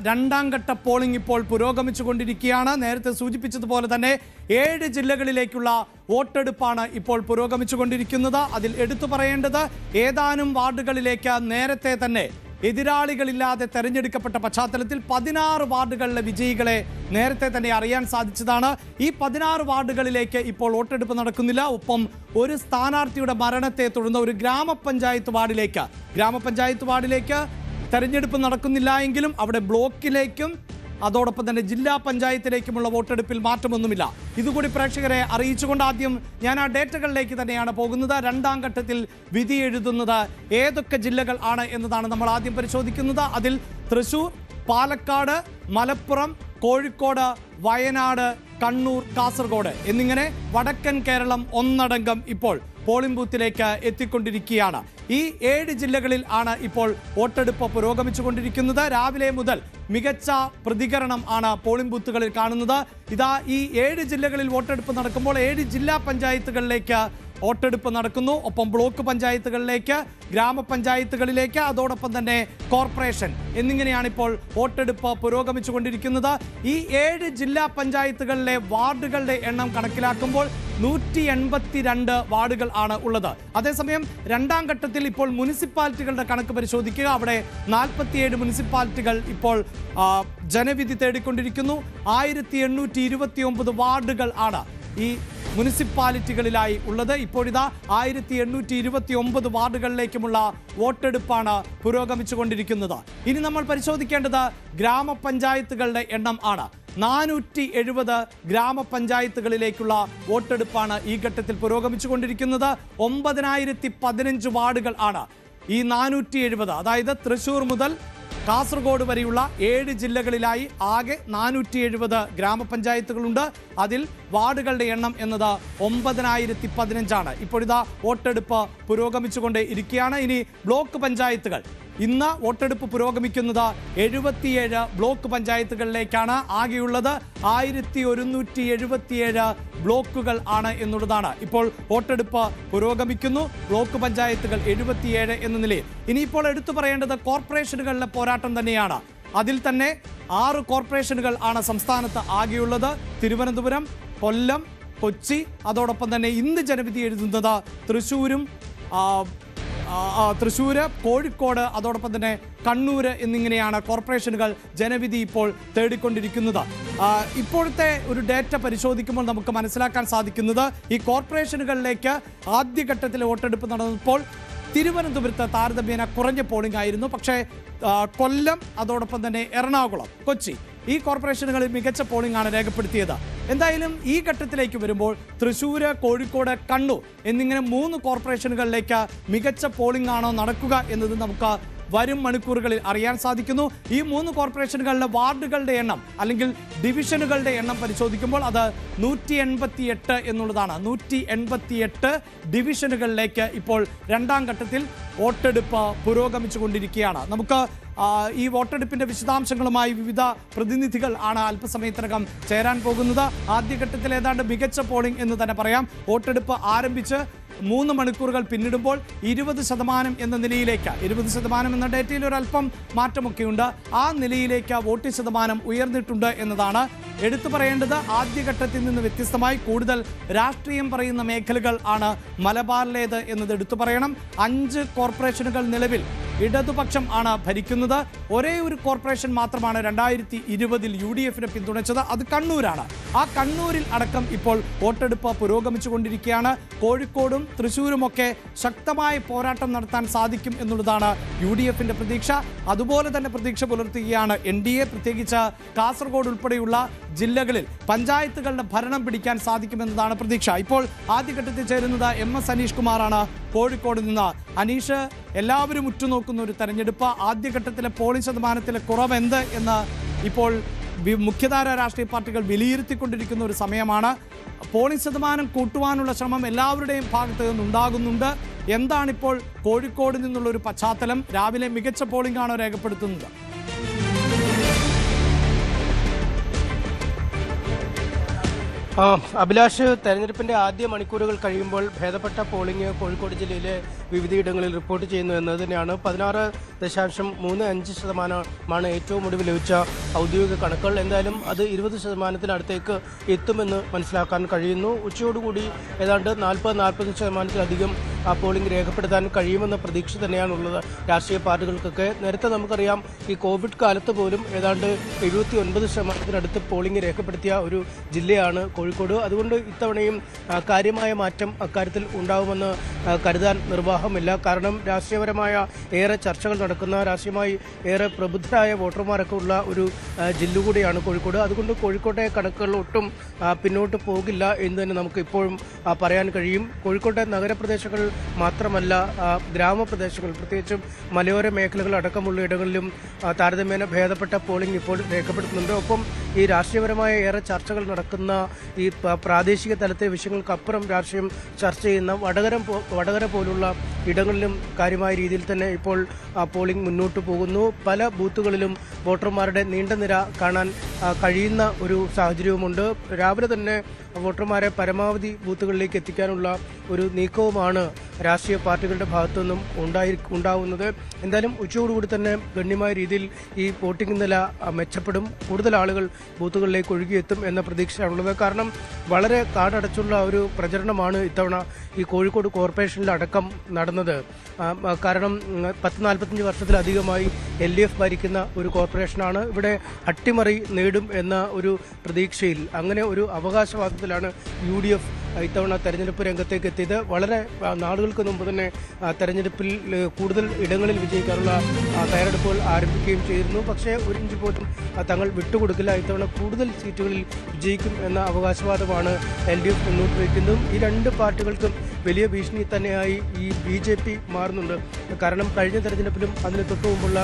രണ്ടാം ഘട്ട പോളിംഗ് ഇപ്പോൾ പുരോഗമിച്ചുകൊണ്ടിരിക്കുകയാണ്. നേരത്തെ സൂചിപ്പിച്ചതുപോലെ തന്നെ 7 ജില്ലകളിലേക്കുള്ള വോട്ടെടുപ്പാണ് ഇപ്പോൾ പുരോഗമിച്ചുകൊണ്ടിരിക്കുന്നത്. അതിൽ എടുത്തു പറയേണ്ടത് ഏതാനും വാർഡുകളിലേക്ക് നേരത്തെ തന്നെ എതിരാളികളില്ലാതെ തെരഞ്ഞെടുക്കപ്പെട്ട പശ്ചാത്തലത്തിൽ 16 വാർഡുകളിലെ വിജയികളെ നേരത്തെ തന്നെ അറിയാൻ സാധിച്ചതാണ്. ഈ 16 വാർഡുകളിലേക്ക് ഇപ്പോൾ വോട്ടെടുപ്പ് നടക്കുന്നില്ല. ഒപ്പം ഒരു സ്ഥാനാർത്ഥിയുടെ മരണത്തെ തുടർന്ന് ഒരു ഗ്രാമപഞ്ചായത്ത് വാർഡിലേക്ക് തെരഞ്ഞെടുപ്പ് നടക്കുന്നില്ല എങ്കിലും അവിടെ ബ്ലോക്കിലേക്കും അതോടൊപ്പം തന്നെ ജില്ലാ പഞ്ചായത്തിലേക്കുമുള്ള വോട്ടെടുപ്പിൽ മാറ്റമൊന്നുമില്ല. ഇതുകൂടി പ്രേക്ഷകരെ അറിയിച്ചുകൊണ്ട് ആദ്യം ഞാൻ ആ ഡേറ്റകളിലേക്ക് തന്നെയാണ് പോകുന്നത്. രണ്ടാം ഘട്ടത്തിൽ വിധി എഴുതുന്നത് ഏതൊക്കെ ജില്ലകൾ ആണ് എന്നതാണ് നമ്മൾ ആദ്യം പരിശോധിക്കുന്നത്. അതിൽ തൃശൂർ, പാലക്കാട്, മലപ്പുറം, കോഴിക്കോട്, വയനാട്, കണ്ണൂർ, കാസർഗോഡ് എന്നിങ്ങനെ വടക്കൻ കേരളം ഒന്നടങ്കം ഇപ്പോൾ പോളിംഗ് ബൂത്തിലേക്ക് എത്തിക്കൊണ്ടിരിക്കുകയാണ്. ഈ 7 ജില്ലകളിൽ ആണ് ഇപ്പോൾ വോട്ടെടുപ്പ് പുരോഗമിച്ചുകൊണ്ടിരിക്കുന്നത്. രാവിലെ മുതൽ മികച്ച പ്രതികരണം ആണ് പോളിംഗ് ബൂത്തുകളിൽ കാണുന്നത്. ഇതാ ഈ 7 ജില്ലകളിൽ വോട്ടെടുപ്പ് നടക്കുമ്പോൾ 7 ജില്ലാ പഞ്ചായത്തുകളിലേക്ക് വോട്ടെടുപ്പ് നടക്കുന്നു. ഒപ്പം ബ്ലോക്ക് പഞ്ചായത്തുകളിലേക്ക്, ഗ്രാമപഞ്ചായത്തുകളിലേക്ക്, അതോടൊപ്പം തന്നെ കോർപ്പറേഷൻ എന്നിങ്ങനെയാണ് ഇപ്പോൾ വോട്ടെടുപ്പ് പുരോഗമിച്ചുകൊണ്ടിരിക്കുന്നത്. ഈ 7 ജില്ലാ പഞ്ചായത്തുകളിലെ വാർഡുകളുടെ എണ്ണം കണക്കിലാക്കുമ്പോൾ 182 വാർഡുകൾ ആണ് ഉള്ളത്. അതേസമയം രണ്ടാം ഘട്ടത്തിൽ ഇപ്പോൾ മുനിസിപ്പാലിറ്റികളുടെ കണക്ക് പരിശോധിക്കുക. അവിടെ 47 മുനിസിപ്പാലിറ്റികൾ ഇപ്പോൾ ജനവിധി തേടിക്കൊണ്ടിരിക്കുന്നു. 1829 വാർഡുകൾ ആണ് ഈ മുനിസിപ്പാലിറ്റികളിലായി ഉള്ളത്. ഇപ്പോഴിതാ 1829 വാർഡുകളിലേക്കുമുള്ള വോട്ടെടുപ്പാണ് പുരോഗമിച്ചുകൊണ്ടിരിക്കുന്നത്. ഇനി നമ്മൾ പരിശോധിക്കേണ്ടത് ഗ്രാമപഞ്ചായത്തുകളുടെ എണ്ണം ആണ്. 470 ഗ്രാമപഞ്ചായത്തുകളിലേക്കുള്ള വോട്ടെടുപ്പാണ് ഈ ഘട്ടത്തിൽ പുരോഗമിച്ചുകൊണ്ടിരിക്കുന്നത്. 9015 വാർഡുകൾ ആണ് ഈ 470. അതായത് തൃശൂർ മുതൽ കാസർഗോഡ് വരെയുള്ള 7 ജില്ലകളിലായി ആകെ 470 ഗ്രാമപഞ്ചായത്തുകളുണ്ട്. അതിൽ വാർഡുകളുടെ എണ്ണം എന്നത് 9015 ആണ്. ഇപ്പോഴിതാ വോട്ടെടുപ്പ് പുരോഗമിച്ചുകൊണ്ട് ഇരിക്കുകയാണ്. ഇനി ബ്ലോക്ക് പഞ്ചായത്തുകൾ. ഇന്ന് വോട്ടെടുപ്പ് പുരോഗമിക്കുന്നത് 77 ബ്ലോക്ക് പഞ്ചായത്തുകളിലേക്കാണ്. ആകെയുള്ളത് 1177 ബ്ലോക്കുകൾ ആണ് എന്നുള്ളതാണ്. ഇപ്പോൾ വോട്ടെടുപ്പ് പുരോഗമിക്കുന്നു. ബ്ലോക്ക് പഞ്ചായത്തുകൾ 77 എന്ന നിലയിൽ. ഇനിയിപ്പോൾ എടുത്തു പറയേണ്ടത് കോർപ്പറേഷനുകളിലെ പോരാട്ടം തന്നെയാണ്. അതിൽ തന്നെ 6 കോർപ്പറേഷനുകൾ ആണ് സംസ്ഥാനത്ത് ആകെയുള്ളത്. തിരുവനന്തപുരം, കൊല്ലം, കൊച്ചി, അതോടൊപ്പം തന്നെ ഇന്ന് ജനവിധി എഴുതുന്നത് തൃശ്ശൂര്, കോഴിക്കോട്, അതോടൊപ്പം തന്നെ കണ്ണൂർ എന്നിങ്ങനെയാണ് കോർപ്പറേഷനുകൾ ജനവിധി ഇപ്പോൾ തേടിക്കൊണ്ടിരിക്കുന്നത്. ഇപ്പോഴത്തെ ഒരു ഡേറ്റ പരിശോധിക്കുമ്പോൾ നമുക്ക് മനസ്സിലാക്കാൻ സാധിക്കുന്നത് ഈ കോർപ്പറേഷനുകളിലേക്ക് ആദ്യഘട്ടത്തിൽ വോട്ടെടുപ്പ് നടന്നപ്പോൾ തിരുവനന്തപുരത്ത് താരതമ്യേന കുറഞ്ഞ പോളിംഗ് ആയിരുന്നു. പക്ഷേ കൊല്ലം, അതോടൊപ്പം തന്നെ എറണാകുളം, കൊച്ചി ഈ കോർപ്പറേഷനുകളിൽ മികച്ച പോളിംഗ് ആണ് രേഖപ്പെടുത്തിയത്. എന്തായാലും ഈ ഘട്ടത്തിലേക്ക് വരുമ്പോൾ തൃശ്ശൂര്, കോഴിക്കോട്, കണ്ണൂർ എന്നിങ്ങനെ 3 കോർപ്പറേഷനുകളിലേക്ക് മികച്ച പോളിംഗ് ആണോ നടക്കുക എന്നത് നമുക്ക് വരും മണിക്കൂറുകളിൽ അറിയാൻ സാധിക്കുന്നു. ഈ 3 കോർപ്പറേഷനുകളിലെ വാർഡുകളുടെ എണ്ണം അല്ലെങ്കിൽ ഡിവിഷനുകളുടെ എണ്ണം പരിശോധിക്കുമ്പോൾ അത് 188 എന്നുള്ളതാണ്. 188 ഡിവിഷനുകളിലേക്ക് ഇപ്പോൾ രണ്ടാം ഘട്ടത്തിൽ വോട്ടെടുപ്പ് പുരോഗമിച്ചുകൊണ്ടിരിക്കുകയാണ്. നമുക്ക് ഈ വോട്ടെടുപ്പിന്റെ വിശദാംശങ്ങളുമായി വിവിധ പ്രതിനിധികൾ ആണ് അല്പസമയത്തിനകം ചേരാൻ പോകുന്നത്. ആദ്യഘട്ടത്തിൽ ഏതാണ്ട് മികച്ച പോളിംഗ് എന്ന് തന്നെ പറയാം. വോട്ടെടുപ്പ് ആരംഭിച്ച് 3 മണിക്കൂറുകൾ പിന്നിടുമ്പോൾ 20% എന്ന നിലയിലേക്ക്, 20% എന്ന ഡേറ്റയിൽ ഒരല്പം മാറ്റമൊക്കെയുണ്ട്, ആ നിലയിലേക്ക് വോട്ട് ശതമാനം ഉയർന്നിട്ടുണ്ട് എന്നതാണ് എടുത്തു പറയേണ്ടത്. ആദ്യഘട്ടത്തിൽ നിന്ന് വ്യത്യസ്തമായി കൂടുതൽ രാഷ്ട്രീയം പറയുന്ന മേഖലകൾ ആണ് മലബാറിലേത് എന്നത് എടുത്തു പറയണം. 5 കോർപ്പറേഷനുകൾ നിലവിൽ ഇടതുപക്ഷം ആണ് ഭരിക്കുന്നത്. ഒരേ ഒരു കോർപ്പറേഷൻ മാത്രമാണ് 2020 UDFനെ പിന്തുണച്ചത്. അത് കണ്ണൂരാണ്. ആ കണ്ണൂരിൽ അടക്കം ഇപ്പോൾ വോട്ടെടുപ്പ് പുരോഗമിച്ചുകൊണ്ടിരിക്കുകയാണ്. കോഴിക്കോടും തൃശ്ശൂരുമൊക്കെ ശക്തമായ പോരാട്ടം നടത്താൻ സാധിക്കും എന്നുള്ളതാണ് UDFന്റെ പ്രതീക്ഷ. അതുപോലെ തന്നെ പ്രതീക്ഷ പുലർത്തുകയാണ് NDA. പ്രത്യേകിച്ച് കാസർഗോഡ് ഉൾപ്പെടെയുള്ള ജില്ലകളിൽ പഞ്ചായത്തുകളുടെ ഭരണം പിടിക്കാൻ സാധിക്കുമെന്നതാണ് പ്രതീക്ഷ. ഇപ്പോൾ ആദ്യഘട്ടത്തിൽ ചേരുന്നത് MS അനീഷ് കുമാറാണ് കോഴിക്കോട് നിന്ന്. അനീഷ്, എല്ലാവരും ഉറ്റുനോക്കുന്ന ഒരു തെരഞ്ഞെടുപ്പ്. ആദ്യഘട്ടത്തിലെ പോളിംഗ് ശതമാനത്തിലെ കുറവെന്ത് എന്ന് ഇപ്പോൾ മുഖ്യധാര രാഷ്ട്രീയ പാർട്ടികൾ വിലയിരുത്തിക്കൊണ്ടിരിക്കുന്ന ഒരു സമയമാണ്. പോളിംഗ് ശതമാനം കൂട്ടുവാനുള്ള ശ്രമം എല്ലാവരുടെയും ഭാഗത്ത് നിന്നുണ്ടാകുന്നുണ്ട്. എന്താണിപ്പോൾ കോഴിക്കോട് നിന്നുള്ളൊരു പശ്ചാത്തലം? രാവിലെ മികച്ച പോളിംഗ് ആണോ രേഖപ്പെടുത്തുന്നത്? അഭിലാഷ്, തെരഞ്ഞെടുപ്പിന്റെ ആദ്യ മണിക്കൂറുകൾ കഴിയുമ്പോൾ ഭേദപ്പെട്ട പോളിംഗ് കോഴിക്കോട് ജില്ലയിലെ വിവിധയിടങ്ങളിൽ റിപ്പോർട്ട് ചെയ്യുന്നു എന്നത് തന്നെയാണ്. 16.35% ഏറ്റവും ഒടുവിൽ ലഭിച്ച ഔദ്യോഗിക കണക്കുകൾ. എന്തായാലും അത് 20%-അടുത്തേക്ക് എത്തുമെന്ന് മനസ്സിലാക്കാൻ കഴിയുന്നു. ഉച്ചയോടുകൂടി ഏതാണ്ട് 40-45%-ലധികം പോളിംഗ് രേഖപ്പെടുത്താൻ കഴിയുമെന്ന പ്രതീക്ഷ തന്നെയാണുള്ളത് രാഷ്ട്രീയ പാർട്ടികൾക്കൊക്കെ. നേരത്തെ നമുക്കറിയാം, ഈ കോവിഡ് കാലത്ത് പോലും ഏതാണ്ട് 79%-അടുത്ത് പോളിംഗ് രേഖപ്പെടുത്തിയ ഒരു ജില്ലയാണ് കോഴിക്കോട്. അതുകൊണ്ട് ഇത്തവണയും കാര്യമായ മാറ്റം അക്കാര്യത്തിൽ ഉണ്ടാകുമെന്ന് കരുതാൻ നിർവാഹമില്ല. കാരണം രാഷ്ട്രീയപരമായ ഏറെ ചർച്ചകൾ നടക്കുന്ന, രാഷ്ട്രീയമായി ഏറെ പ്രബുദ്ധരായ വോട്ടർമാരൊക്കെ ഉള്ള ഒരു ജില്ല കൂടിയാണ് കോഴിക്കോട്. അതുകൊണ്ട് കോഴിക്കോട്ടെ കണക്കുകൾ ഒട്ടും പിന്നോട്ട് പോകില്ല എന്ന് തന്നെ നമുക്ക് ഇപ്പോഴും പറയാൻ കഴിയും. കോഴിക്കോട്ടെ നഗരപ്രദേശങ്ങൾ മാത്രമല്ല, ഗ്രാമപ്രദേശങ്ങൾ, പ്രത്യേകിച്ചും മലയോര മേഖലകൾ അടക്കമുള്ള ഇടങ്ങളിലും താരതമ്യേന ഭേദപ്പെട്ട പോളിംഗ് ഇപ്പോൾ രേഖപ്പെടുത്തുന്നുണ്ട്. ഒപ്പം ഈ രാഷ്ട്രീയപരമായ ഏറെ ചർച്ചകൾ നടക്കുന്ന, ഈ പ്രാദേശിക തലത്തെ വിഷയങ്ങൾക്കപ്പുറം രാഷ്ട്രീയം ചർച്ച ചെയ്യുന്ന വടകര പോലുള്ള ഇടങ്ങളിലും കാര്യമായ രീതിയിൽ തന്നെ ഇപ്പോൾ പോളിംഗ് മുന്നോട്ട് പോകുന്നു. പല ബൂത്തുകളിലും വോട്ടർമാരുടെ നീണ്ട നിര കാണാൻ കഴിയുന്ന ഒരു സാഹചര്യവുമുണ്ട്. രാവിലെ തന്നെ വോട്ടർമാരെ പരമാവധി ബൂത്തുകളിലേക്ക് എത്തിക്കാനുള്ള ഒരു നീക്കവുമാണ് രാഷ്ട്രീയ പാർട്ടികളുടെ ഭാഗത്തുനിന്നും ഉണ്ടാവുന്നത്. എന്തായാലും ഉച്ചയോടുകൂടി തന്നെ ഗണ്യമായ രീതിയിൽ ഈ വോട്ടിംഗ് നില മെച്ചപ്പെടും. കൂടുതൽ ആളുകൾ ബൂത്തുകളിലേക്ക് ഒഴുകിയെത്തും എന്ന പ്രതീക്ഷയാണുള്ളത്. കാരണം വളരെ കാടടച്ചുള്ള ഒരു പ്രചരണമാണ് ഇത്തവണ ഈ കോഴിക്കോട് കോർപ്പറേഷനിലടക്കം നടന്നത്. കാരണം 10-45 വർഷത്തിലധികമായി LDF ഭരിക്കുന്ന ഒരു കോർപ്പറേഷനാണ്. ഇവിടെ അട്ടിമറി നേടും എന്ന ഒരു പ്രതീക്ഷയിൽ, അങ്ങനെ ഒരു അവകാശവാദത്തിലാണ് UDF ഇത്തവണ തെരഞ്ഞെടുപ്പ് രംഗത്തേക്ക് എത്തിയത്. വളരെ നാളുകൾക്ക് മുമ്പ് തന്നെ തെരഞ്ഞെടുപ്പിൽ കൂടുതൽ ഇടങ്ങളിൽ വിജയിക്കാനുള്ള തയ്യാറെടുപ്പുകൾ ആരംഭിക്കുകയും ചെയ്തിരുന്നു. പക്ഷേ ഒരു ഇഞ്ച് പോലും തങ്ങൾ വിട്ടുകൊടുക്കില്ല. ഇത്തവണ കൂടുതൽ സീറ്റുകളിൽ വിജയിക്കും എന്ന അവകാശവാദമാണ് LDF മുന്നോട്ട് വയ്ക്കുന്നതും. ഈ രണ്ട് പാർട്ടികൾക്കും വലിയ ഭീഷണി തന്നെയായി ഈ BJP മാറുന്നുണ്ട്. കാരണം കഴിഞ്ഞ തെരഞ്ഞെടുപ്പിലും അതിന് തൊട്ടു മുമ്പുള്ള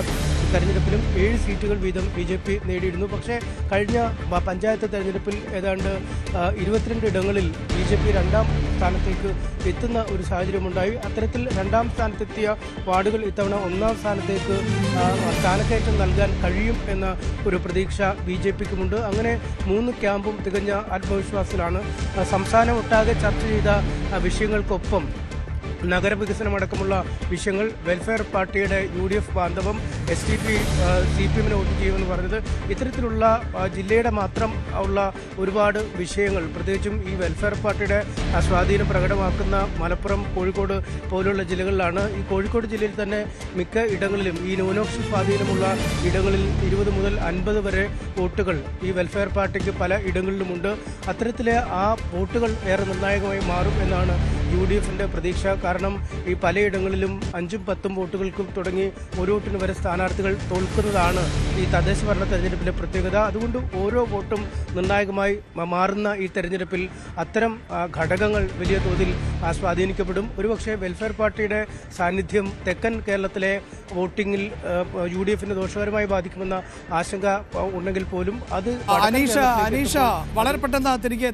തെരഞ്ഞെടുപ്പിലും 7 സീറ്റുകൾ വീതം BJP നേടിയിരുന്നു. പക്ഷേ കഴിഞ്ഞ പഞ്ചായത്ത് തെരഞ്ഞെടുപ്പിൽ ഏതാണ്ട് 22 ഇടങ്ങളിൽ BJP രണ്ടാം സ്ഥാനത്തേക്ക് എത്തുന്ന ഒരു സാഹചര്യമുണ്ടായി. അത്തരത്തിൽ രണ്ടാം സ്ഥാനത്തെത്തിയ വാർഡുകൾ ഇത്തവണ ഒന്നാം സ്ഥാനത്തേക്ക് സ്ഥാനക്കയറ്റം നൽകാൻ കഴിയും എന്ന ഒരു പ്രതീക്ഷ BJPക്കുമുണ്ട്. അങ്ങനെ 3 ക്യാമ്പും തികഞ്ഞ ആത്മവിശ്വാസത്തിലാണ്. സംസ്ഥാനം ഒട്ടാകെ ചർച്ച ചെയ്ത വിഷയങ്ങൾക്കൊപ്പം നഗരവികസനമടക്കമുള്ള വിഷയങ്ങൾ, വെൽഫെയർ പാർട്ടിയുടെ UDF ബാന്ധവം, SDP CPM വോട്ട് ചെയ്യുമെന്ന് പറഞ്ഞത്, ഇത്തരത്തിലുള്ള ജില്ലയുടെ മാത്രം ഉള്ള ഒരുപാട് വിഷയങ്ങൾ, പ്രത്യേകിച്ചും ഈ വെൽഫെയർ പാർട്ടിയുടെ സ്വാധീനം പ്രകടമാക്കുന്ന മലപ്പുറം, കോഴിക്കോട് പോലുള്ള ജില്ലകളിലാണ്. ഈ കോഴിക്കോട് ജില്ലയിൽ തന്നെ മിക്ക ഇടങ്ങളിലും ഈ ന്യൂനപക്ഷ സ്വാധീനമുള്ള ഇടങ്ങളിൽ 20 മുതൽ 50 വരെ വോട്ടുകൾ ഈ വെൽഫെയർ പാർട്ടിക്ക് പല ഇടങ്ങളിലുമുണ്ട്. അത്തരത്തിലെ ആ വോട്ടുകൾ ഏറെ നിർണായകമായി മാറും എന്നാണ് UDFന്റെ പ്രതീക്ഷ. കാരണം ഈ പലയിടങ്ങളിലും 5-10 വോട്ടുകൾക്കും തുടങ്ങി ഒരു വോട്ടിന് വരെ സ്ഥാനാർത്ഥികൾ തോൽക്കുന്നതാണ് ഈ തദ്ദേശ ഭരണ തെരഞ്ഞെടുപ്പിലെ പ്രത്യേകത. അതുകൊണ്ട് ഓരോ വോട്ടും നിർണായകമായി മാറുന്ന ഈ തെരഞ്ഞെടുപ്പിൽ അത്തരം ഘടകങ്ങൾ വലിയ തോതിൽ സ്വാധീനിക്കപ്പെടും. ഒരുപക്ഷെ വെൽഫെയർ പാർട്ടിയുടെ സാന്നിധ്യം തെക്കൻ കേരളത്തിലെ വോട്ടിങ്ങിൽ UDFന് ദോഷകരമായി ബാധിക്കുമെന്ന ആശങ്ക ഉണ്ടെങ്കിൽ പോലും അത് അനീഷ വളരെ പെട്ടെന്ന് തിരികെ